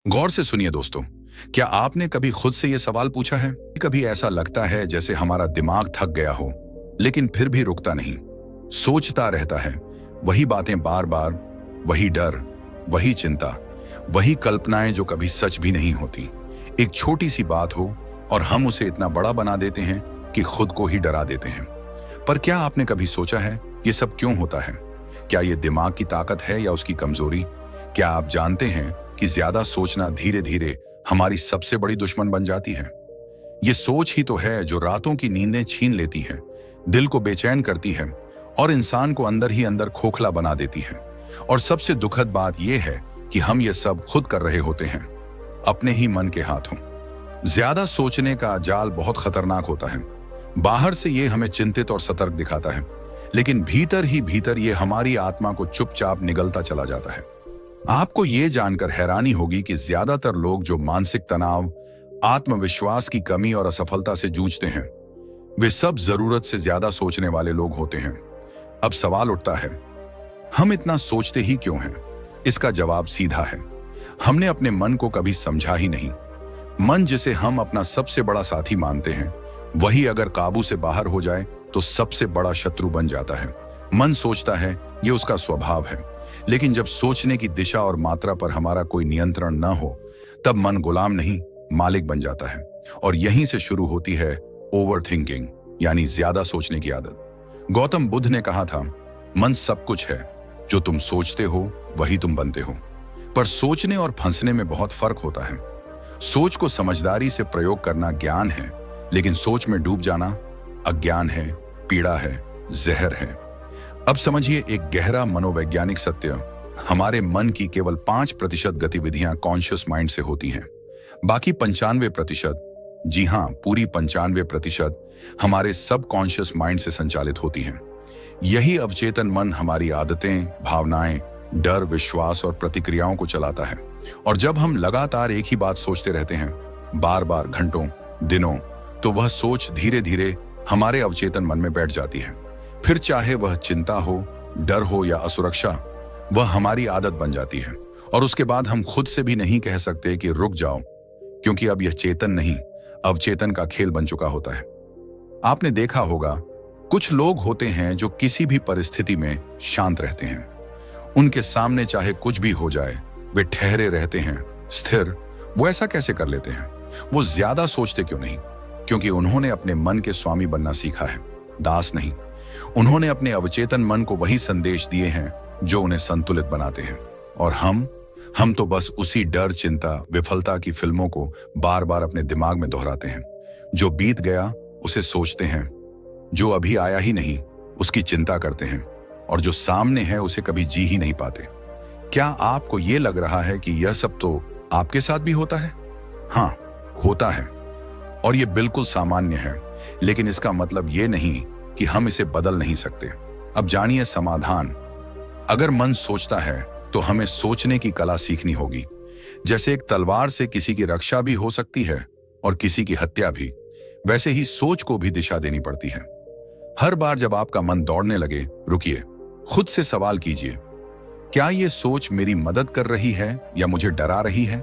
गौर से सुनिए दोस्तों, क्या आपने कभी खुद से यह सवाल पूछा है? कभी ऐसा लगता है जैसे हमारा दिमाग थक गया हो, लेकिन फिर भी रुकता नहीं, सोचता रहता है वही बातें बार बार, वही डर, वही चिंता, वही कल्पनाएं जो कभी सच भी नहीं होती। एक छोटी सी बात हो और हम उसे इतना बड़ा बना देते हैं कि खुद को ही डरा देते हैं। पर क्या आपने कभी सोचा है ये सब क्यों होता है? क्या ये दिमाग की ताकत है या उसकी कमजोरी? क्या आप जानते हैं कि ज्यादा सोचना धीरे धीरे हमारी सबसे बड़ी दुश्मन बन जाती है? ये सोच ही तो है जो रातों की नींदें छीन लेती है, दिल को बेचैन करती है और इंसान को अंदर ही अंदर खोखला बना देती है। और सबसे दुखद बात यह है कि हम ये सब खुद कर रहे होते हैं, अपने ही मन के हाथों। ज्यादा सोचने का जाल बहुत खतरनाक होता है। बाहर से ये हमें चिंतित और सतर्क दिखाता है, लेकिन भीतर ही भीतर ये हमारी आत्मा को चुपचाप निगलता चला जाता है। आपको ये जानकर हैरानी होगी कि ज्यादातर लोग जो मानसिक तनाव, आत्मविश्वास की कमी और असफलता से जूझते हैं, वे सब जरूरत से ज्यादा सोचने वाले लोग होते हैं। अब सवाल उठता है, हम इतना सोचते ही क्यों हैं? इसका जवाब सीधा है, हमने अपने मन को कभी समझा ही नहीं। मन, जिसे हम अपना सबसे बड़ा साथी मानते हैं, वही अगर काबू से बाहर हो जाए तो सबसे बड़ा शत्रु बन जाता है। मन सोचता है, ये उसका स्वभाव है, लेकिन जब सोचने की दिशा और मात्रा पर हमारा कोई नियंत्रण न हो, तब मन गुलाम नहीं, मालिक बन जाता है। और यहीं से शुरू होती है ओवर थिंकिंग, यानी ज्यादा सोचने की आदत। गौतम बुद्ध ने कहा था, मन सब कुछ है, जो तुम सोचते हो वही तुम बनते हो। पर सोचने और फंसने में बहुत फर्क होता है। सोच को समझदारी से प्रयोग करना ज्ञान है, लेकिन सोच में डूब जाना अज्ञान है, पीड़ा है, जहर है। अब समझिए एक गहरा मनोवैज्ञानिक सत्य, हमारे मन की केवल 5% गतिविधियां कॉन्शियस माइंड से होती हैं। बाकी 95%, जी हां, पूरी 95% हमारे सबकॉन्शियस माइंड से संचालित होती हैं। यही अवचेतन मन हमारी आदतें, भावनाएं, डर, विश्वास और प्रतिक्रियाओं को चलाता है। और जब हम लगातार एक ही बात सोचते रहते हैं, बार बार, घंटों, दिनों, तो वह सोच धीरे धीरे हमारे अवचेतन मन में बैठ जाती है। फिर चाहे वह चिंता हो, डर हो या असुरक्षा, वह हमारी आदत बन जाती है। और उसके बाद हम खुद से भी नहीं कह सकते कि रुक जाओ, क्योंकि अब यह चेतन नहीं, अवचेतन का खेल बन चुका होता है। आपने देखा होगा, कुछ लोग होते हैं जो किसी भी परिस्थिति में शांत रहते हैं। उनके सामने चाहे कुछ भी हो जाए, वे ठहरे रहते हैं, स्थिर। वो ऐसा कैसे कर लेते हैं? वो ज्यादा सोचते क्यों नहीं? क्योंकि उन्होंने अपने मन के स्वामी बनना सीखा है, दास नहीं। उन्होंने अपने अवचेतन मन को वही संदेश दिए हैं जो उन्हें संतुलित बनाते हैं। और हम तो बस उसी डर, चिंता, विफलता की फिल्मों को बार बार अपने दिमाग में दोहराते हैं। जो बीत गया उसे सोचते हैं, जो अभी आया ही नहीं उसकी चिंता करते हैं, और जो सामने है उसे कभी जी ही नहीं पाते। क्या आपको यह लग रहा है कि यह सब तो आपके साथ भी होता है? हाँ, होता है, और यह बिल्कुल सामान्य है, लेकिन इसका मतलब यह नहीं कि हम इसे बदल नहीं सकते। अब जानिए समाधान। अगर मन सोचता है तो हमें सोचने की कला सीखनी होगी। जैसे एक तलवार से किसी की रक्षा भी हो सकती है और किसी की हत्या भी, वैसे ही सोच को भी दिशा देनी पड़ती है। हर बार जब आपका मन दौड़ने लगे, रुकिए, खुद से सवाल कीजिए, क्या यह सोच मेरी मदद कर रही है या मुझे डरा रही है?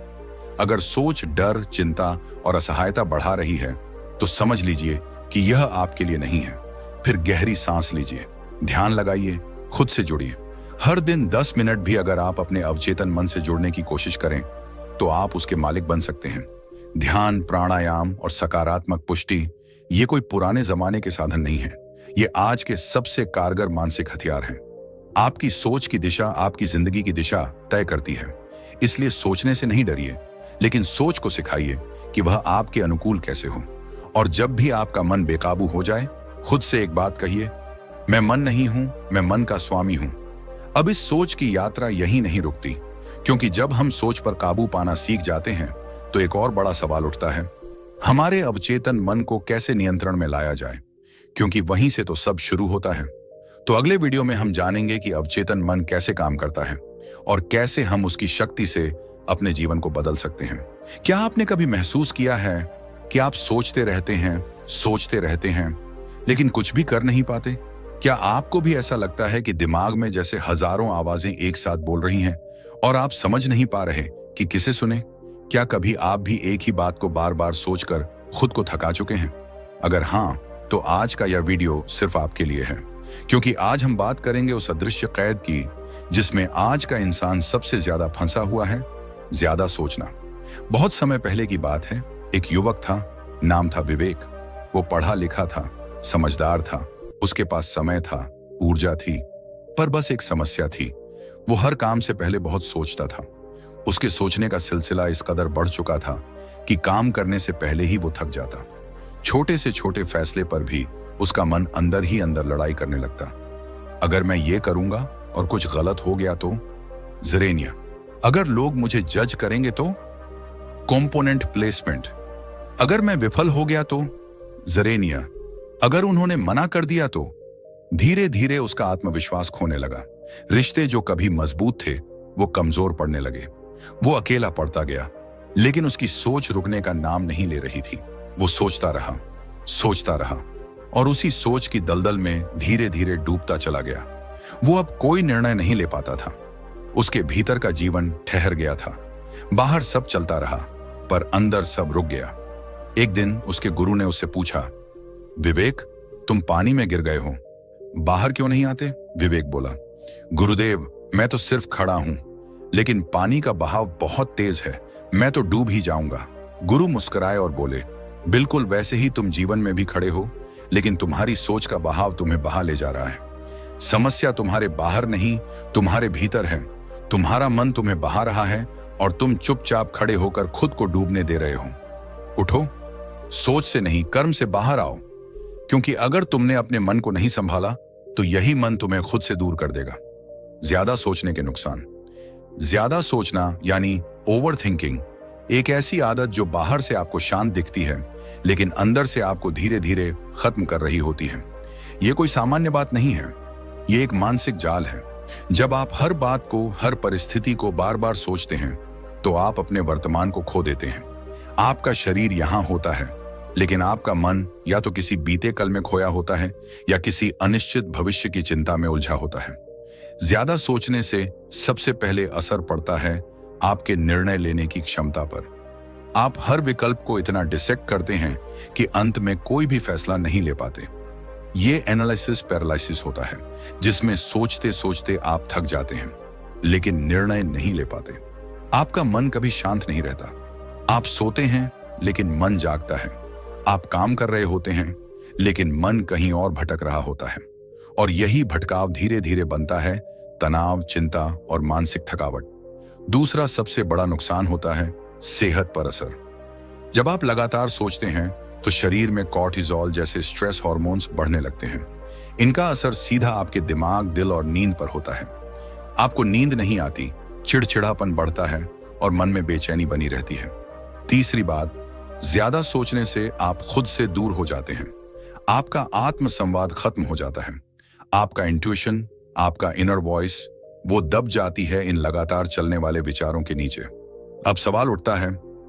अगर सोच डर, चिंता और असहायता बढ़ा रही है, तो समझ लीजिए कि यह आपके लिए नहीं है। फिर गहरी सांस लीजिए, ध्यान लगाइए, खुद से जुड़िए। हर दिन 10 मिनट भी अगर आप अपने अवचेतन मन से जुड़ने की कोशिश करें, तो आप उसके मालिक बन सकते हैं। ध्यान, प्राणायाम और सकारात्मक पुष्टि, ये कोई पुराने जमाने के साधन नहीं है, ये आज के सबसे कारगर मानसिक हथियार हैं। आपकी सोच की दिशा आपकी जिंदगी की दिशा तय करती है। इसलिए सोचने से नहीं डरिए, लेकिन सोच को सिखाइए कि वह आपके अनुकूल कैसे हो। और जब भी आपका मन बेकाबू हो जाए, खुद से एक बात कहिए, मैं मन नहीं हूं, मैं मन का स्वामी हूं। अब इस सोच की यात्रा यहीं नहीं रुकती, क्योंकि जब हम सोच पर काबू पाना सीख जाते हैं, तो एक और बड़ा सवाल उठता है, हमारे अवचेतन मन को कैसे नियंत्रण में लाया जाए, क्योंकि वहीं से तो सब शुरू होता है। तो अगले वीडियो में हम जानेंगे कि अवचेतन मन कैसे काम करता है और कैसे हम उसकी शक्ति से अपने जीवन को बदल सकते हैं। क्या आपने कभी महसूस किया है कि आप सोचते रहते हैं, लेकिन कुछ भी कर नहीं पाते? क्या आपको भी ऐसा लगता है कि दिमाग में जैसे हजारों आवाजें एक साथ बोल रही हैं और आप समझ नहीं पा रहे कि किसे सुने? क्या कभी आप भी एक ही बात को बार बार सोचकर खुद को थका चुके हैं? अगर हाँ, तो आज का यह वीडियो सिर्फ आपके लिए है, क्योंकि आज हम बात करेंगे उस अदृश्य कैद की जिसमें आज का इंसान सबसे ज्यादा फंसा हुआ है, ज्यादा सोचना। बहुत समय पहले की बात है। एक युवक था, नाम था विवेक। वो पढ़ा लिखा था, समझदार था, उसके पास समय था, ऊर्जा थी, पर बस एक समस्या थी। वो हर काम से पहले बहुत सोचता था। उसके सोचने का सिलसिला इस कदर बढ़ चुका था कि काम करने से पहले ही वो थक जाता। छोटे से छोटे फैसले पर भी उसका मन अंदर ही अंदर लड़ाई करने लगता। अगर मैं ये करूंगा और कुछ गलत हो गया तो? जरेनिया। अगर लोग मुझे जज करेंगे तो? Component placement. अगर मैं विफल हो गया तो? जरेनिया। अगर उन्होंने मना कर दिया तो? धीरे धीरे उसका आत्मविश्वास खोने लगा। रिश्ते जो कभी मजबूत थे वो कमजोर पड़ने लगे। वो अकेला पड़ता गया, लेकिन उसकी सोच रुकने का नाम नहीं ले रही थी। वो सोचता रहा और उसी सोच की दलदल में धीरे धीरे डूबता चला गया। वो अब कोई निर्णय नहीं ले पाता था। उसके भीतर का जीवन ठहर गया था। बाहर सब चलता रहा, पर अंदर सब रुक गया। एक दिन उसके गुरु ने उससे पूछा, विवेक, तुम पानी में गिर गए हो, बाहर क्यों नहीं आते? विवेक बोला, गुरुदेव, मैं तो सिर्फ खड़ा हूं, लेकिन पानी का बहाव बहुत तेज है, मैं तो डूब ही जाऊंगा। गुरु मुस्कुराए और बोले, बिल्कुल वैसे ही तुम जीवन में भी खड़े हो, लेकिन तुम्हारी सोच का बहाव तुम्हें बहा ले जा रहा है। समस्या तुम्हारे बाहर नहीं, तुम्हारे भीतर है। तुम्हारा मन तुम्हें बहा रहा है और तुम चुपचाप खड़े होकर खुद को डूबने दे रहे हो। उठो, सोच से नहीं कर्म से बाहर आओ, क्योंकि अगर तुमने अपने मन को नहीं संभाला तो यही मन तुम्हें खुद से दूर कर देगा। ज्यादा सोचने के नुकसान। ज्यादा सोचना यानी ओवर थिंकिंग एक ऐसी आदत जो बाहर से आपको शांत दिखती है, लेकिन अंदर से आपको धीरे धीरे खत्म कर रही होती है। यह कोई सामान्य बात नहीं है, यह एक मानसिक जाल है। जब आप हर बात को, हर परिस्थिति को बार बार सोचते हैं, तो आप अपने वर्तमान को खो देते हैं। आपका शरीर यहां होता है, लेकिन आपका मन या तो किसी बीते कल में खोया होता है या किसी अनिश्चित भविष्य की चिंता में उलझा होता है। ज्यादा सोचने से सबसे पहले असर पड़ता है आपके निर्णय लेने की क्षमता पर। आप हर विकल्प को इतना डिसेक्ट करते हैं कि अंत में कोई भी फैसला नहीं ले पाते। ये एनालिसिस पैरालिसिस होता है, जिसमें सोचते सोचते आप थक जाते हैं, लेकिन निर्णय नहीं ले पाते। आपका मन कभी शांत नहीं रहता। आप सोते हैं, लेकिन मन जागता है। आप काम कर रहे होते हैं, लेकिन मन कहीं और भटक रहा होता है, और यही भटकाव धीरे धीरे बनता है तनाव, चिंता और मानसिक थकावट। दूसरा सबसे बड़ा नुकसान होता है सेहत पर असर। जब आप लगातार सोचते हैं तो शरीर में कॉर्टिसोल जैसे स्ट्रेस हार्मोन्स बढ़ने लगते हैं। इनका असर सीधा आपके दिमाग, दिल और नींद पर होता है। आपको नींद नहीं आती, चिड़चिड़ापन बढ़ता है और मन में बेचैनी बनी रहती है। तीसरी बात, ज्यादा सोचने से आप खुद से दूर हो जाते हैं। आपका आत्म संवाद खत्म हो जाता है। आपका इंट्यूशन, आपका इनर वॉइस, वो दब जाती है इन लगातार चलने वाले विचारों के नीचे। अब सवाल उठता है,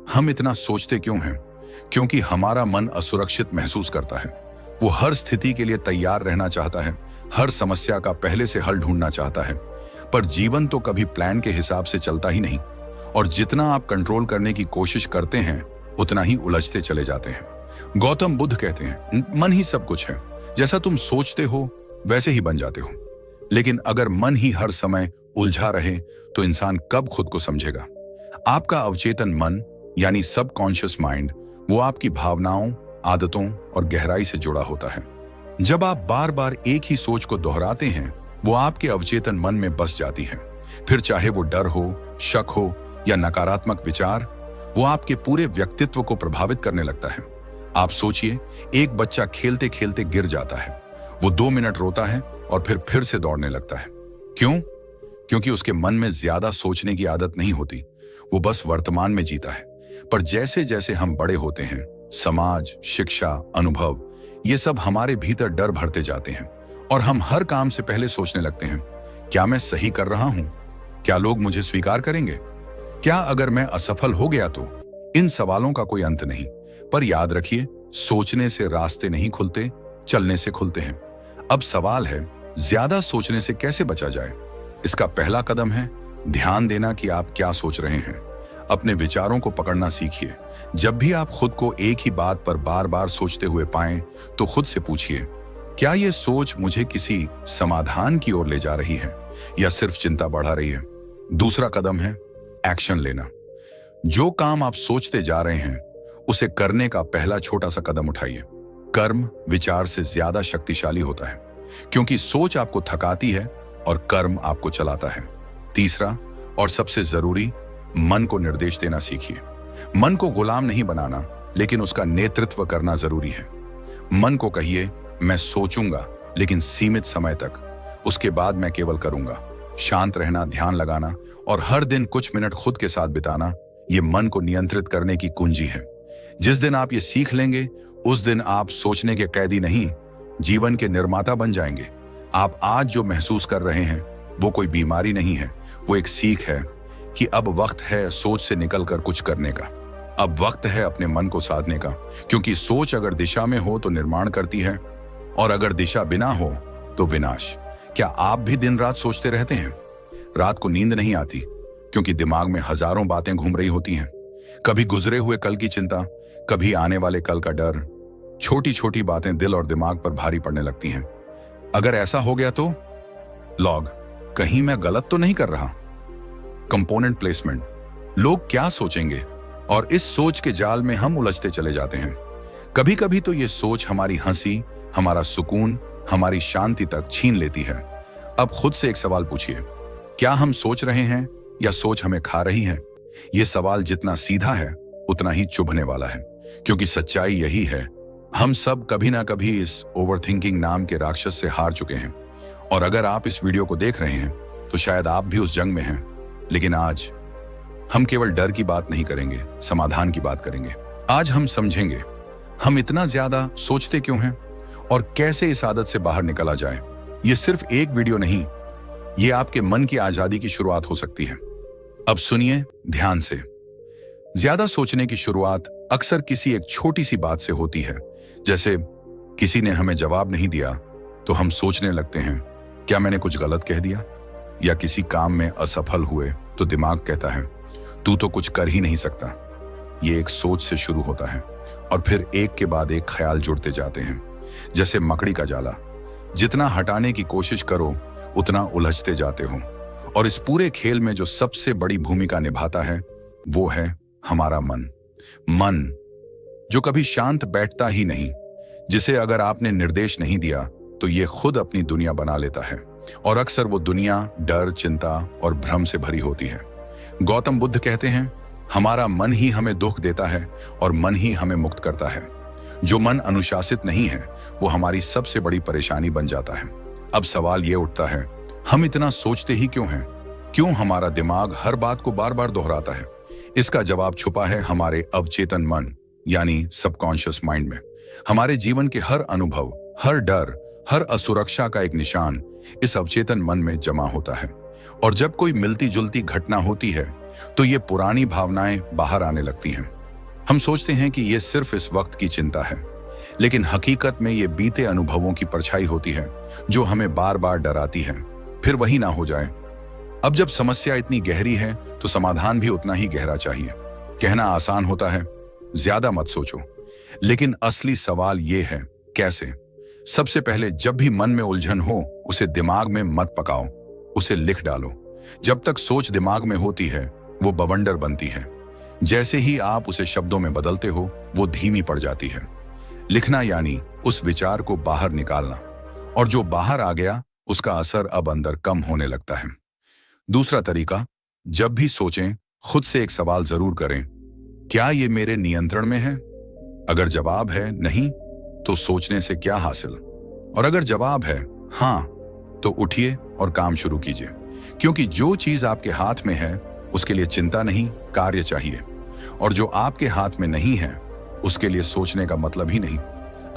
हम इतना सोचते क्यों हैं? क्योंकि हमारा मन असुरक्षित महसूस करता है। वो हर स्थिति के लिए तैयार रहना चाहता है, हर समस्या का पहले से हल ढूंढना चाहता है। पर जीवन तो कभी प्लान के हिसाब से चलता ही नहीं, और जितना आप कंट्रोल करने की कोशिश करते हैं, उतना ही उलझते चले जाते हैं। गौतम बुद्ध कहते हैं, मन ही सब कुछ है। जैसा तुम सोचते हो वैसे ही बन जाते हो। लेकिन अगर मन ही हर समय उलझा रहे तो इंसान कब खुद को समझेगा? आपका अवचेतन मन यानी सबकॉन्शियस माइंड, वो आपकी भावनाओं, आदतों और गहराई से जुड़ा होता है। जब आप बार बार एक ही सोच को दोहराते हैं, वो आपके अवचेतन मन में बस जाती है। फिर चाहे वो डर हो, शक हो या नकारात्मक विचार, वो आपके पूरे व्यक्तित्व को प्रभावित करने लगता है। आप सोचिए, एक बच्चा खेलते खेलते गिर जाता है। वो 2 मिनट रोता है और फिर से दौड़ने लगता है। क्यों? क्योंकि उसके मन में ज्यादा सोचने की आदत नहीं होती, वो बस वर्तमान में जीता है। पर जैसे जैसे हम बड़े होते हैं, समाज, शिक्षा, अनुभव, ये सब हमारे भीतर डर भरते जाते हैं और हम हर काम से पहले सोचने लगते हैं, क्या मैं सही कर रहा हूं? क्या लोग मुझे स्वीकार करेंगे? क्या अगर मैं असफल हो गया तो? इन सवालों का कोई अंत नहीं। पर याद रखिए, सोचने से रास्ते नहीं खुलते, चलने से खुलते हैं। अब सवाल है, ज्यादा सोचने से कैसे बचा जाए? इसका पहला कदम है ध्यान देना कि आप क्या सोच रहे हैं। अपने विचारों को पकड़ना सीखिए। जब भी आप खुद को एक ही बात पर बार बार सोचते हुए पाएं, तो खुद से पूछिए, क्या यह सोच मुझे किसी समाधान की ओर ले जा रही है या सिर्फ चिंता बढ़ा रही है? दूसरा कदम है एक्शन लेना। जो काम आप सोचते जा रहे हैं, उसे करने का पहला छोटा सा कदम उठाइए। कर्म विचार से ज्यादा शक्तिशाली होता है, क्योंकि सोच आपको थकाती है और कर्म आपको चलाता है। तीसरा और सबसे जरूरी, मन को निर्देश देना सीखिए। मन को गुलाम नहीं बनाना, लेकिन उसका नेतृत्व करना जरूरी है। मन को कहिए, मैं सोचूंगा लेकिन सीमित समय तक, उसके बाद मैं केवल करूंगा। शांत रहना, ध्यान लगाना और हर दिन कुछ मिनट खुद के साथ बिताना, ये मन को नियंत्रित करने की कुंजी है। जिस दिन आप ये सीख लेंगे, उस दिन आप सोचने के कैदी नहीं, जीवन के निर्माता बन जाएंगे। आप आज जो महसूस कर रहे हैं, वो कोई बीमारी नहीं है, वो एक सीख है कि अब वक्त है सोच से निकलकर कुछ करने का। अब वक्त है अपने मन को साधने का, क्योंकि सोच अगर दिशा में हो तो निर्माण करती है, और अगर दिशा बिना हो तो विनाश। क्या आप भी दिन रात सोचते रहते हैं? रात को नींद नहीं आती, क्योंकि दिमाग में हजारों बातें घूम रही होती हैं। कभी गुजरे हुए कल की चिंता, कभी आने वाले कल का डर। छोटी छोटी बातें दिल और दिमाग पर भारी पड़ने लगती हैं। अगर ऐसा हो गया तो लॉग, कहीं मैं गलत तो नहीं कर रहा? कंपोनेंट प्लेसमेंट, लोग क्या सोचेंगे, और इस सोच के जाल में हम उलझते चले जाते हैं। कभी कभी तो ये सोच हमारी हंसी, हमारा सुकून, हमारी शांति तक छीन लेती है। अब खुद से एक सवाल पूछिए, क्या हम सोच रहे हैं या सोच हमें खा रही है? यह सवाल जितना सीधा है उतना ही चुभने वाला है, क्योंकि सच्चाई यही है, हम सब कभी ना कभी इस ओवरथिंकिंग नाम के राक्षस से हार चुके हैं। और अगर आप इस वीडियो को देख रहे हैं, तो शायद आप भी उस जंग में हैं। लेकिन आज हम केवल डर की बात नहीं करेंगे, समाधान की बात करेंगे। आज हम समझेंगे हम इतना ज्यादा सोचते क्यों हैं और कैसे इस आदत से बाहर निकला जाए। ये सिर्फ एक वीडियो नहीं, ये आपके मन की आजादी की शुरुआत हो सकती है। अब सुनिए ध्यान से। ज्यादा सोचने की शुरुआत अक्सर किसी एक छोटी सी बात से होती है। जैसे किसी ने हमें जवाब नहीं दिया तो हम सोचने लगते हैं, क्या मैंने कुछ गलत कह दिया? या किसी काम में असफल हुए तो दिमाग कहता है, तू तो कुछ कर ही नहीं सकता। ये एक सोच से शुरू होता है और फिर एक के बाद एक ख्याल जुड़ते जाते हैं, जैसे मकड़ी का जाला। जितना हटाने की कोशिश करो, उतना उलझते जाते हो। और इस पूरे खेल में जो सबसे बड़ी भूमिका निभाता है, वो है हमारा मन। मन जो कभी शांत बैठता ही नहीं, जिसे अगर आपने निर्देश नहीं दिया तो ये खुद अपनी दुनिया बना लेता है। और अक्सर वो दुनिया डर, चिंता और भ्रम से भरी होती है। गौतम बुद्ध कहते हैं, हमारा मन ही हमें दुख देता है और मन ही हमें मुक्त करता है। जो मन अनुशासित नहीं है, वो हमारी सबसे बड़ी परेशानी बन जाता है। अब सवाल ये उठता है, हम इतना सोचते ही क्यों हैं? क्यों हमारा दिमाग हर बात को बार बार दोहराता है? इसका जवाब छुपा है हमारे अवचेतन मन, यानी सबकॉन्शियस माइंड में। हमारे जीवन के हर अनुभव, हर डर, हर असुरक्षा का एक निशान इस अवचेतन मन में जमा होता है। और जब कोई मिलती जुलती घटना होती है, तो ये पुरानी भावनाएं बाहर आने लगती हैं। हम सोचते हैं कि ये सिर्फ इस वक्त की चिंता है, लेकिन हकीकत में ये बीते अनुभवों की परछाई होती है, जो हमें बार बार डराती है, फिर वही ना हो जाए। अब जब समस्या इतनी गहरी है, तो समाधान भी उतना ही गहरा चाहिए। कहना आसान होता है, ज्यादा मत सोचो, लेकिन असली सवाल ये है, कैसे? सबसे पहले, जब भी मन में उलझन हो, उसे दिमाग में मत पकाओ, उसे लिख डालो। जब तक सोच दिमाग में होती है, वो बवंडर बनती है। जैसे ही आप उसे शब्दों में बदलते हो, वो धीमी पड़ जाती है। लिखना यानी उस विचार को बाहर निकालना, और जो बाहर आ गया, उसका असर अब अंदर कम होने लगता है। दूसरा तरीका, जब भी सोचें, खुद से एक सवाल जरूर करें, क्या ये मेरे नियंत्रण में है? अगर जवाब है नहीं, तो सोचने से क्या हासिल? और अगर जवाब है हाँ, तो उठिए और काम शुरू कीजिए, क्योंकि जो चीज आपके हाथ में है, उसके लिए चिंता नहीं, कार्य चाहिए। और जो आपके हाथ में नहीं है, उसके लिए सोचने का मतलब ही नहीं।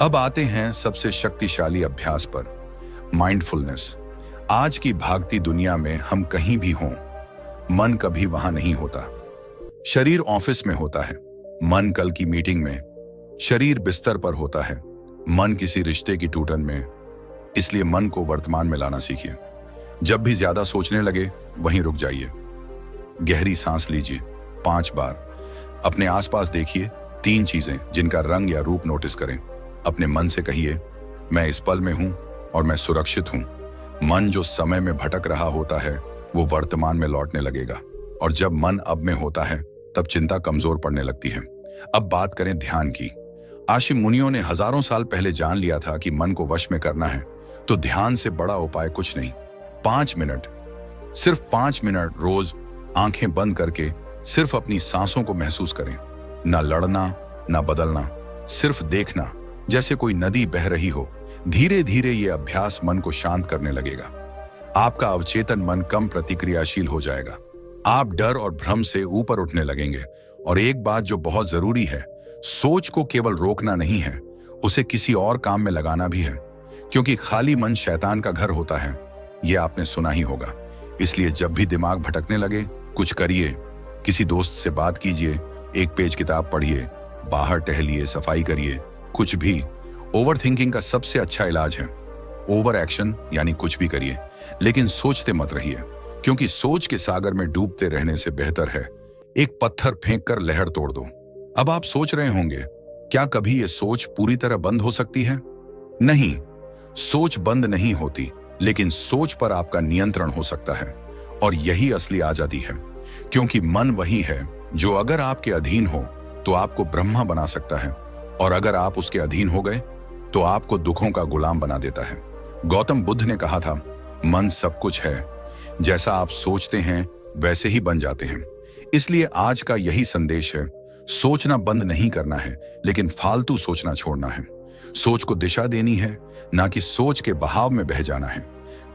अब आते हैं सबसे शक्तिशाली अभ्यास पर, माइंडफुलनेस। आज की भागती दुनिया में हम कहीं भी हों, मन कभी वहां नहीं होता। शरीर ऑफिस में होता है, मन कल की मीटिंग में। शरीर बिस्तर पर होता है, मन किसी रिश्ते की टूटन में। इसलिए मन को वर्तमान में लाना सीखिए। जब भी ज्यादा सोचने लगे, वहीं रुक जाइए, गहरी सांस लीजिए 5 बार। अपने आसपास देखिए 3 चीजें जिनका रंग या रूप नोटिस करें। अपने मन से कहिए, मैं इस पल में हूं और मैं सुरक्षित हूं। मन जो समय में भटक रहा होता है वो वर्तमान में लौटने लगेगा, और जब मन अब में होता है तब चिंता कमजोर पड़ने लगती है। अब बात करें ध्यान की। आशिम मुनियों ने हजारों साल पहले जान लिया था कि मन को वश में करना है तो ध्यान से बड़ा उपाय कुछ नहीं। 5 मिनट, सिर्फ 5 मिनट रोज आंखें बंद करके सिर्फ अपनी सांसों को महसूस करें। ना लड़ना, ना बदलना, सिर्फ देखना, जैसे कोई नदी बह रही हो। धीरे धीरे ये अभ्यास मन को शांत करने लगेगा। आपका अवचेतन मन कम प्रतिक्रियाशील हो जाएगा। आप डर और भ्रम से ऊपर उठने लगेंगे। और एक बात जो बहुत जरूरी है, सोच को केवल रोकना नहीं है, उसे किसी और काम में लगाना भी है, क्योंकि खाली मन शैतान का घर होता है। यह आपने सुना ही होगा। इसलिए जब भी दिमाग भटकने लगे, कुछ करिए। किसी दोस्त से बात कीजिए, एक पेज किताब पढ़िए, बाहर टहलिए, सफाई करिए, कुछ भी। ओवर थिंकिंग का सबसे अच्छा इलाज है ओवर एक्शन, यानी कुछ भी करिए लेकिन सोचते मत रहिए, क्योंकि सोच के सागर में डूबते रहने से बेहतर है एक पत्थर फेंक कर लहर तोड़ दो। अब आप सोच रहे होंगे, क्या कभी यह सोच पूरी तरह बंद हो सकती है? नहीं, सोच बंद नहीं होती, लेकिन सोच पर आपका नियंत्रण हो सकता है। और यही असली आजादी है, क्योंकि मन वही है जो अगर आपके अधीन हो तो आपको ब्रह्मा बना सकता है, और अगर आप उसके अधीन हो गए तो आपको दुखों का गुलाम बना देता है। गौतम बुद्ध ने कहा था, मन सब कुछ है, जैसा आप सोचते हैं वैसे ही बन जाते हैं। इसलिए आज का यही संदेश है, सोचना बंद नहीं करना है, लेकिन फालतू सोचना छोड़ना है। सोच को दिशा देनी है, ना कि सोच के बहाव में बह जाना है।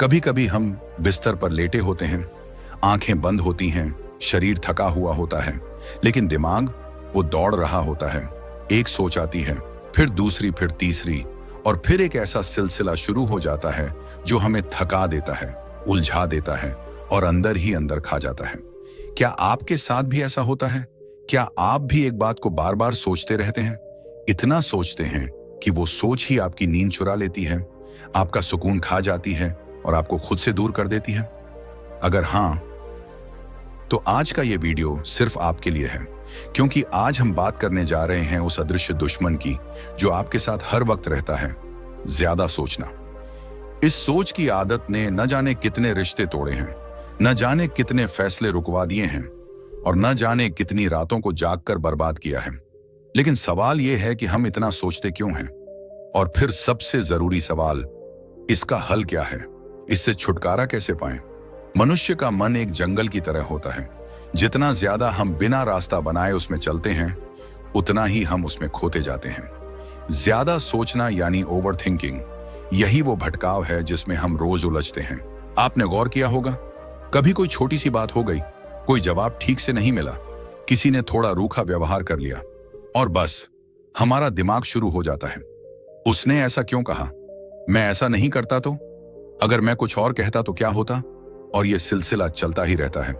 कभी कभी हम बिस्तर पर लेटे होते हैं, आंखें बंद होती हैं, शरीर थका हुआ होता है, लेकिन दिमाग वो दौड़ रहा होता है। एक सोच आती है, फिर दूसरी, फिर तीसरी, और फिर एक ऐसा सिलसिला शुरू हो जाता है जो हमें थका देता है, उलझा देता है और अंदर ही अंदर खा जाता है। क्या आपके साथ भी ऐसा होता है? क्या आप भी एक बात को बार बार सोचते रहते हैं? इतना सोचते हैं कि वो सोच ही आपकी नींद चुरा लेती है, आपका सुकून खा जाती है और आपको खुद से दूर कर देती है? अगर हां, तो आज का ये वीडियो सिर्फ आपके लिए है, क्योंकि आज हम बात करने जा रहे हैं उस अदृश्य दुश्मन की जो आपके साथ हर वक्त रहता है, ज्यादा सोचना। इस सोच की आदत ने न जाने कितने रिश्ते तोड़े हैं, न जाने कितने फैसले रुकवा दिए हैं, और न जाने कितनी रातों को जागकर बर्बाद किया है। लेकिन सवाल यह है कि हम इतना सोचते क्यों हैं? और फिर सबसे जरूरी सवाल, इसका हल क्या है? इससे छुटकारा कैसे पाएं? मनुष्य का मन एक जंगल की तरह होता है। जितना ज्यादा हम बिना रास्ता बनाए उसमें चलते हैं, उतना ही हम उसमें खोते जाते हैं। ज्यादा सोचना यानी ओवर थिंकिंग, यही वो भटकाव है जिसमें हम रोज उलझते हैं। आपने गौर किया होगा, कभी कोई छोटी सी बात हो गई, कोई जवाब ठीक से नहीं मिला, किसी ने थोड़ा रूखा व्यवहार कर लिया, और बस हमारा दिमाग शुरू हो जाता है, उसने ऐसा क्यों कहा? मैं ऐसा नहीं करता तो? अगर मैं कुछ और कहता तो क्या होता? और यह सिलसिला चलता ही रहता है।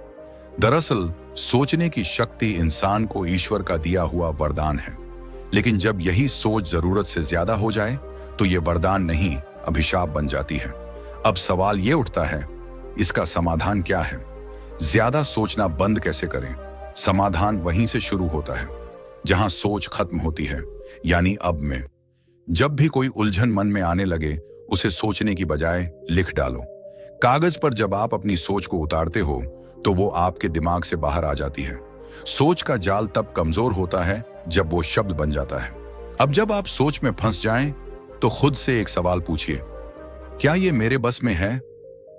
दरअसल सोचने की शक्ति इंसान को ईश्वर का दिया हुआ वरदान है, लेकिन जब यही सोच जरूरत से ज्यादा हो जाए तो यह वरदान नहीं, अभिशाप बन जाती है। अब सवाल यह उठता है, इसका समाधान क्या है? ज्यादा सोचना बंद कैसे करें? समाधान वहीं से शुरू होता है जहां सोच खत्म होती है, यानी अब में। जब भी कोई उलझन मन में आने लगे, उसे सोचने की बजाय लिख डालो। कागज पर जब आप अपनी सोच को उतारते हो तो वो आपके दिमाग से बाहर आ जाती है। सोच का जाल तब कमजोर होता है जब वो शब्द बन जाता है। अब जब आप सोच में फंस जाएं तो खुद से एक सवाल पूछिए, क्या ये मेरे बस में है?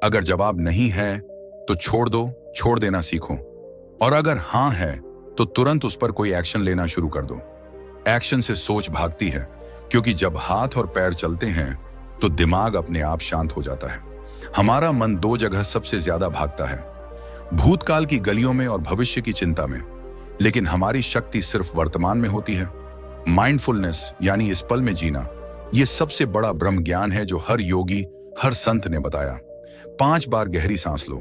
अगर जवाब नहीं है तो छोड़ दो, छोड़ देना सीखो, और अगर हां है तो तुरंत उस पर कोई एक्शन लेना शुरू कर दो। एक्शन से सोच भागती है, क्योंकि जब हाथ और पैर चलते हैं तो दिमाग अपने आप शांत हो जाता है। हमारा मन 2 जगह सबसे ज्यादा भागता है, भूतकाल की गलियों में और भविष्य की चिंता में, लेकिन हमारी शक्ति सिर्फ वर्तमान में होती है। माइंडफुलनेस यानी इस पल में जीना, यह सबसे बड़ा ब्रह्म ज्ञान है जो हर योगी, हर संत ने बताया। 5 बार गहरी सांस लो,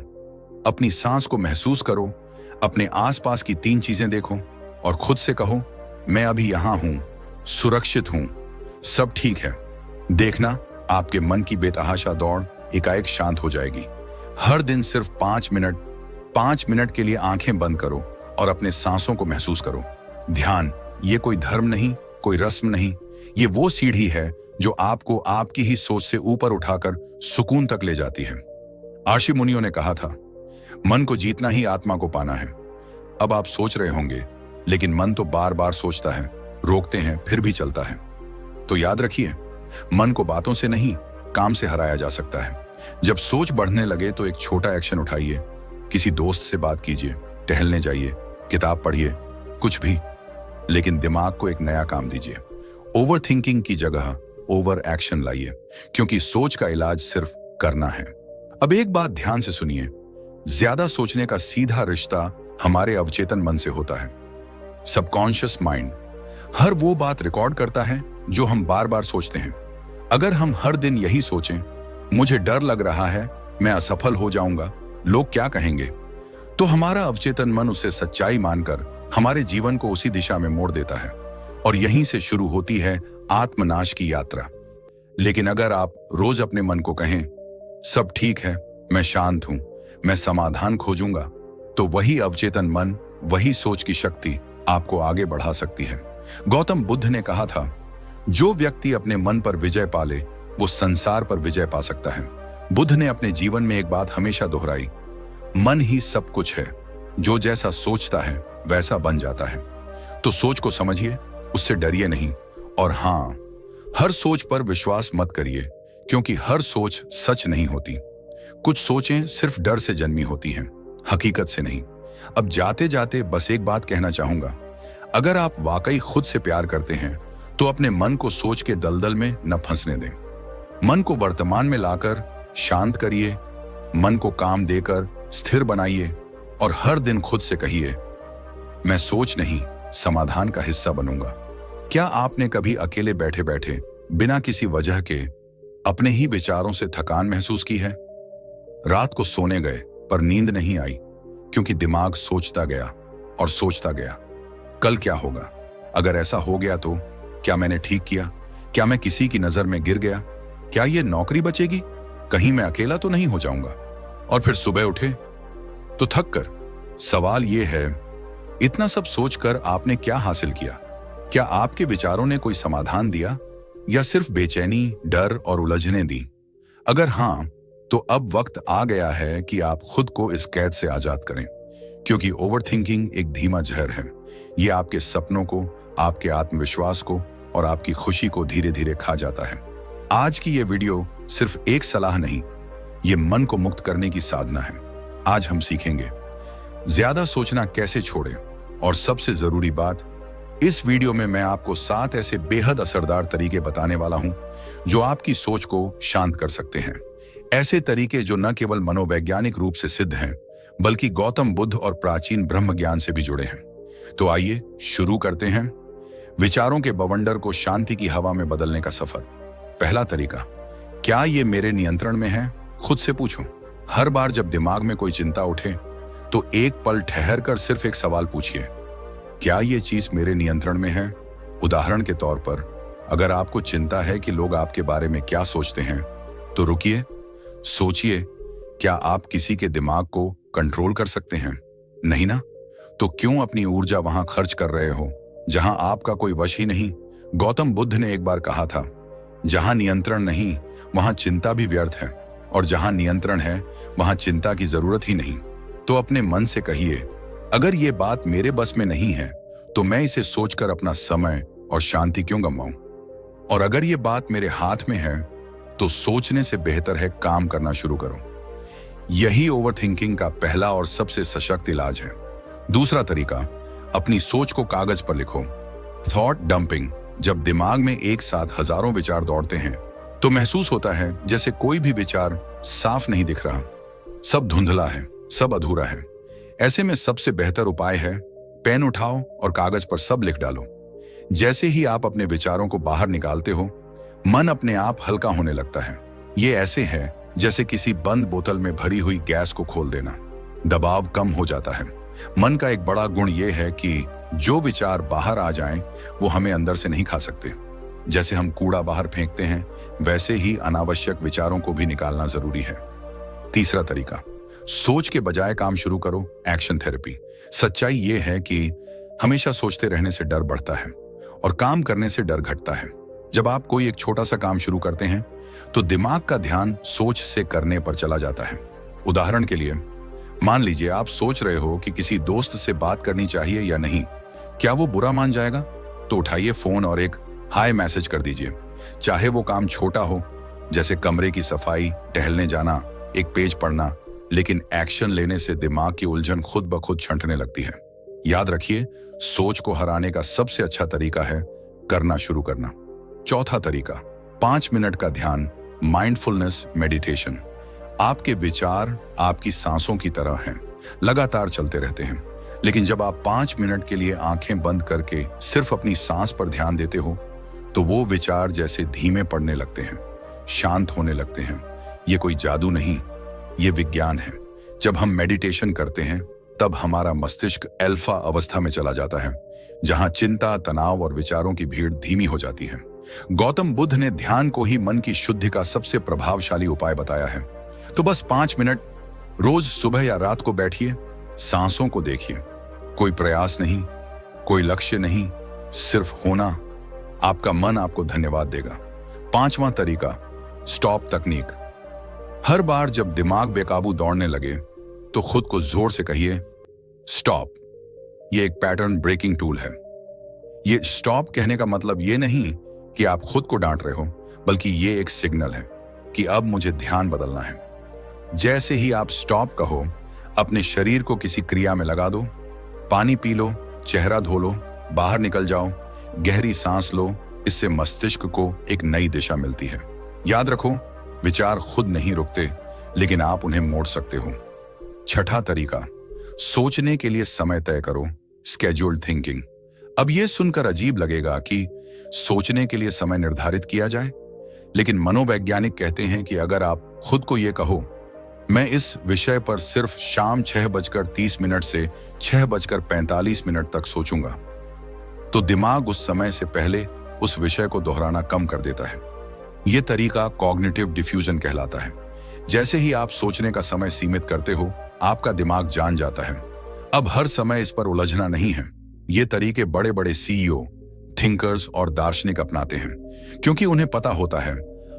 अपनी सांस को महसूस करो, अपने आसपास की 3 चीजें देखो और खुद से कहो, मैं अभी यहां हूं, सुरक्षित हूं, सब ठीक है। देखना, आपके मन की बेतहाशा दौड़ एकाएक शांत हो जाएगी। हर दिन सिर्फ 5 मिनट के लिए आंखें बंद करो और अपने सांसों को महसूस करो। ध्यान ये कोई धर्म नहीं, कोई रस्म नहीं, ये वो सीढ़ी है जो आपको आपकी ही सोच से ऊपर उठाकर सुकून तक ले जाती है। आशी मुनियों ने कहा था, मन को जीतना ही आत्मा को पाना है। अब आप सोच रहे होंगे, लेकिन मन तो बार बार सोचता है, रोकते हैं फिर भी चलता है। तो याद रखिए, मन को बातों से नहीं, काम से हराया जा सकता है। जब सोच बढ़ने लगे तो एक छोटा एक्शन उठाइए। किसी दोस्त से बात कीजिए, टहलने जाइए, किताब पढ़िए, कुछ भी, लेकिन दिमाग को एक नया काम दीजिए। ओवर थिंकिंग की जगह ओवर एक्शन लाइए, क्योंकि सोच का इलाज सिर्फ करना है। अब एक बात ध्यान से सुनिए, ज्यादा सोचने का सीधा रिश्ता हमारे अवचेतन मन से होता है। सबकॉन्शियस माइंड हर वो बात रिकॉर्ड करता है जो हम बार बार सोचते हैं। अगर हम हर दिन यही सोचें, मुझे डर लग रहा है, मैं असफल हो जाऊंगा, लोग क्या कहेंगे, तो हमारा अवचेतन मन उसे सच्चाई मानकर हमारे जीवन को उसी दिशा में मोड़ देता है, और यहीं से शुरू होती है आत्मनाश की यात्रा। लेकिन अगर आप रोज अपने मन को कहें, सब ठीक है, मैं शांत हूं, मैं समाधान खोजूंगा, तो वही अवचेतन मन, वही सोच की शक्ति आपको आगे बढ़ा सकती है। गौतम बुद्ध ने कहा था, जो व्यक्ति अपने मन पर विजय पाले वो संसार पर विजय पा सकता है। बुद्ध ने अपने जीवन में एक बात हमेशा दोहराई, मन ही सब कुछ है, जो जैसा सोचता है वैसा बन जाता है। तो सोच को समझिए, उससे डरिए नहीं, और हां, हर सोच पर विश्वास मत करिए, क्योंकि हर सोच सच नहीं होती। कुछ सोचें सिर्फ डर से जन्मी होती हैं, हकीकत से नहीं। अब जाते जाते बस एक बात कहना चाहूंगा, अगर आप वाकई खुद से प्यार करते हैं तो अपने मन को सोच के दलदल में न फंसने दें। मन को वर्तमान में लाकर शांत करिए, मन को काम देकर स्थिर बनाइए, और हर दिन खुद से कहिए, मैं सोच नहीं, समाधान का हिस्सा बनूंगा। क्या आपने कभी अकेले बैठे बैठे बिना किसी वजह के अपने ही विचारों से थकान महसूस की है? रात को सोने गए पर नींद नहीं आई, क्योंकि दिमाग सोचता गया और सोचता गया, कल क्या होगा? अगर ऐसा हो गया तो क्या मैंने ठीक किया? क्या मैं किसी की नजर में गिर गया? क्या ये नौकरी बचेगी? कहीं मैं अकेला तो नहीं हो जाऊंगा? और फिर सुबह उठे तो थक कर। सवाल ये है, इतना सब सोचकर आपने क्या हासिल किया? क्या आपके विचारों ने कोई समाधान दिया, या सिर्फ बेचैनी, डर और उलझने दी? अगर हां, तो अब वक्त आ गया है कि आप खुद को इस कैद से आजाद करें, क्योंकि ओवरथिंकिंग एक धीमा जहर है। ये आपके सपनों को, आपके आत्मविश्वास को और आपकी खुशी को धीरे धीरे खा जाता है। आज की ये वीडियो सिर्फ एक सलाह नहीं, ये मन को मुक्त करने की साधना है। आज हम सीखेंगे ज्यादा सोचना कैसे छोड़ें, और सबसे जरूरी बात, इस वीडियो में मैं आपको 7 ऐसे बेहद असरदार तरीके बताने वाला हूं जो आपकी सोच को शांत कर सकते हैं। ऐसे तरीके जो न केवल मनोवैज्ञानिक रूप से सिद्ध हैं, बल्कि गौतम बुद्ध और प्राचीन ब्रह्म ज्ञान से भी जुड़े हैं। तो आइए शुरू करते हैं विचारों के बवंडर को शांति की हवा में बदलने का सफर। पहला तरीका, क्या ये मेरे नियंत्रण में है? खुद से पूछो। हर बार जब दिमाग में कोई चिंता उठे तो एक पल ठहर कर सिर्फ एक सवाल पूछिए, क्या ये चीज मेरे नियंत्रण में है? उदाहरण के तौर पर, अगर आपको चिंता है कि लोग आपके बारे में क्या सोचते हैं, तो रुकिए, सोचिए, क्या आप किसी के दिमाग को कंट्रोल कर सकते हैं? नहीं ना? तो क्यों अपनी ऊर्जा वहां खर्च कर रहे हो जहां आपका कोई वश ही नहीं? गौतम बुद्ध ने एक बार कहा था, जहां नियंत्रण नहीं वहां चिंता भी व्यर्थ है, और जहां नियंत्रण है वहां चिंता की जरूरत ही नहीं। तो अपने मन से कहिए, अगर ये बात मेरे बस में नहीं है तो मैं इसे सोचकर अपना समय और शांति क्यों गंवाऊं? और अगर ये बात मेरे हाथ में है तो सोचने से बेहतर है काम करना शुरू करो। यही ओवरथिंकिंग का पहला और सबसे सशक्त इलाज है। दूसरा तरीका, अपनी सोच को कागज पर लिखो। थॉट डंपिंग, जब दिमाग में एक साथ हजारों विचार दौड़ते हैं तो महसूस होता है जैसे कोई भी विचार साफ नहीं दिख रहा, सब धुंधला है, सब अधूरा है। ऐसे में सबसे बेहतर उपाय है, पेन उठाओ और कागज पर सब लिख डालो। जैसे ही आप अपने विचारों को बाहर निकालते हो, मन अपने आप हल्का होने लगता है। ये ऐसे है जैसे किसी बंद बोतल में भरी हुई गैस को खोल देना, दबाव कम हो जाता है। मन का एक बड़ा गुण यह है कि जो विचार बाहर आ जाएं, वो हमें अंदर से नहीं खा सकते। जैसे हम कूड़ा बाहर फेंकते हैं, वैसे ही अनावश्यक विचारों को भी निकालना जरूरी है। तीसरा तरीका, सोच के बजाय काम शुरू करो, एक्शन थेरेपी। सच्चाई ये है कि हमेशा सोचते रहने से डर बढ़ता है और काम करने से डर घटता है। जब आप कोई एक छोटा सा काम शुरू करते हैं तो दिमाग का ध्यान सोच से करने पर चला जाता है। उदाहरण के लिए, मान लीजिए आप सोच रहे हो कि किसी दोस्त से बात करनी चाहिए या नहीं, क्या वो बुरा मान जाएगा? तो उठाइए फोन और एक हाय मैसेज कर दीजिए। चाहे वो काम छोटा हो, जैसे कमरे की सफाई, टहलने जाना, एक पेज पढ़ना, लेकिन एक्शन लेने से दिमाग की उलझन खुद ब खुद छंटने लगती है। याद रखिए, सोच को हराने का सबसे अच्छा तरीका है करना शुरू करना। चौथा तरीका, 5 मिनट का ध्यान, माइंडफुलनेस मेडिटेशन। आपके विचार आपकी सांसों की तरह हैं, लगातार चलते रहते हैं। लेकिन जब आप 5 मिनट के लिए आंखें बंद करके सिर्फ अपनी सांस पर ध्यान देते हो तो वो विचार जैसे धीमे पड़ने लगते हैं, शांत होने लगते हैं। ये कोई जादू नहीं, ये विज्ञान है। जब हम मेडिटेशन करते हैं तब हमारा मस्तिष्क अल्फा अवस्था में चला जाता है, जहां चिंता, तनाव और विचारों की भीड़ धीमी हो जाती है। गौतम बुद्ध ने ध्यान को ही मन की शुद्धि का सबसे प्रभावशाली उपाय बताया है। तो बस 5 मिनट रोज सुबह या रात को बैठिए, सांसों को देखिए। कोई प्रयास नहीं, कोई लक्ष्य नहीं, सिर्फ होना। आपका मन आपको धन्यवाद देगा। 5वां तरीका, स्टॉप तकनीक। हर बार जब दिमाग बेकाबू दौड़ने लगे तो खुद को जोर से कहिए स्टॉप। यह एक पैटर्न ब्रेकिंग टूल है। ये स्टॉप कहने का मतलब ये नहीं कि आप खुद को डांट रहे हो, बल्कि ये एक सिग्नल है कि अब मुझे ध्यान बदलना है। जैसे ही आप स्टॉप कहो, अपने शरीर को किसी क्रिया में लगा दो। पानी पी लो, चेहरा धो लो, बाहर निकल जाओ, गहरी सांस लो। इससे मस्तिष्क को एक नई दिशा मिलती है। याद रखो, विचार खुद नहीं रुकते, लेकिन आप उन्हें मोड़ सकते हो। छठा तरीका, सोचने के लिए समय तय करो, स्केड्यूल्ड थिंकिंग। अब यह सुनकर अजीब लगेगा कि सोचने के लिए समय निर्धारित किया जाए, लेकिन मनोवैज्ञानिक कहते हैं कि अगर आप खुद को यह कहो, मैं इस विषय पर सिर्फ शाम 6:30 से 6:45 तक सोचूंगा, तो दिमाग उस समय से पहले उस विषय को दोहराना कम कर देता है। यह तरीका कॉग्निटिव डिफ्यूजन कहलाता है। जैसे ही आप सोचने का समय सीमित करते हो, आपका दिमाग जान जाता है अब हर समय इस पर उलझना नहीं है। ये तरीके बड़े बड़े सीईओ, थिंकर्स और दार्शनिक अपनाते हैं, क्योंकि उन्हें पता होता है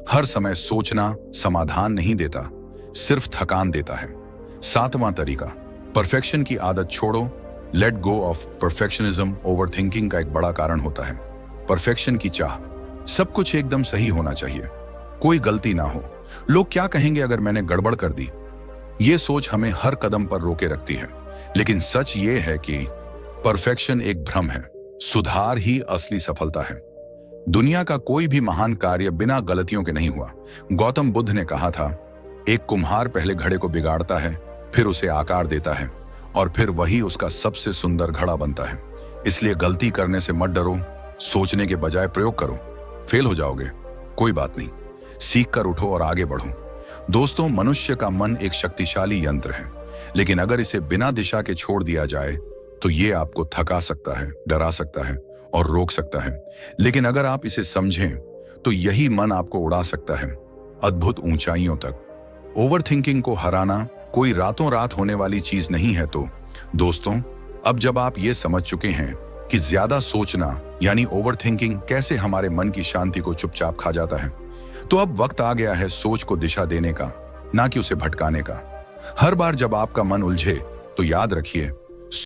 हर समय सोचना समाधान नहीं देता, सिर्फ थकान देता है। 7वां तरीका, परफेक्शन की आदत छोड़ो, let go of perfectionism. Over thinking का एक बड़ा कारण होता है परफेक्शन की चाह। सब कुछ एकदम सही होना चाहिए, कोई गलती ना हो। लोग क्या कहेंगे अगर मैंने गड़बड़ कर दी? ये सोच हमें हर कदम पर रोके रखती है। लेकिन सच ये है कि परफेक्शन एक भ्रम है, सुधार ही असली सफलता है। दुनिया का कोई भी महान कार्य बिना गलतियों के नहीं हुआ। गौतम बुद्ध ने कहा था, एक कुम्हार पहले घड़े को बिगाड़ता है, फिर उसे आकार देता है, और फिर वही उसका सबसे सुंदर घड़ा बनता है। इसलिए गलती करने से मत डरो, सोचने के बजाय प्रयोग करो। फेल हो जाओगे, कोई बात नहीं, सीख कर उठो और आगे बढ़ो। दोस्तों, मनुष्य का मन एक शक्तिशाली यंत्र है, लेकिन अगर इसे बिना दिशा के छोड़ दिया जाए तो ये आपको थका सकता है, डरा सकता है और रोक सकता है। लेकिन अगर आप इसे समझें तो यही मन आपको उड़ा सकता है अद्भुत ऊंचाइयों तक। ओवर थिंकिंग को हराना कोई रातों रात होने वाली चीज नहीं है। तो दोस्तों, अब जब आप ये समझ चुके हैं कि ज्यादा सोचना यानी ओवर थिंकिंग कैसे हमारे मन की शांति को चुपचाप खा जाता है, तो अब वक्त आ गया है सोच को दिशा देने का, ना कि उसे भटकाने का। हर बार जब आपका मन उलझे तो याद रखिए,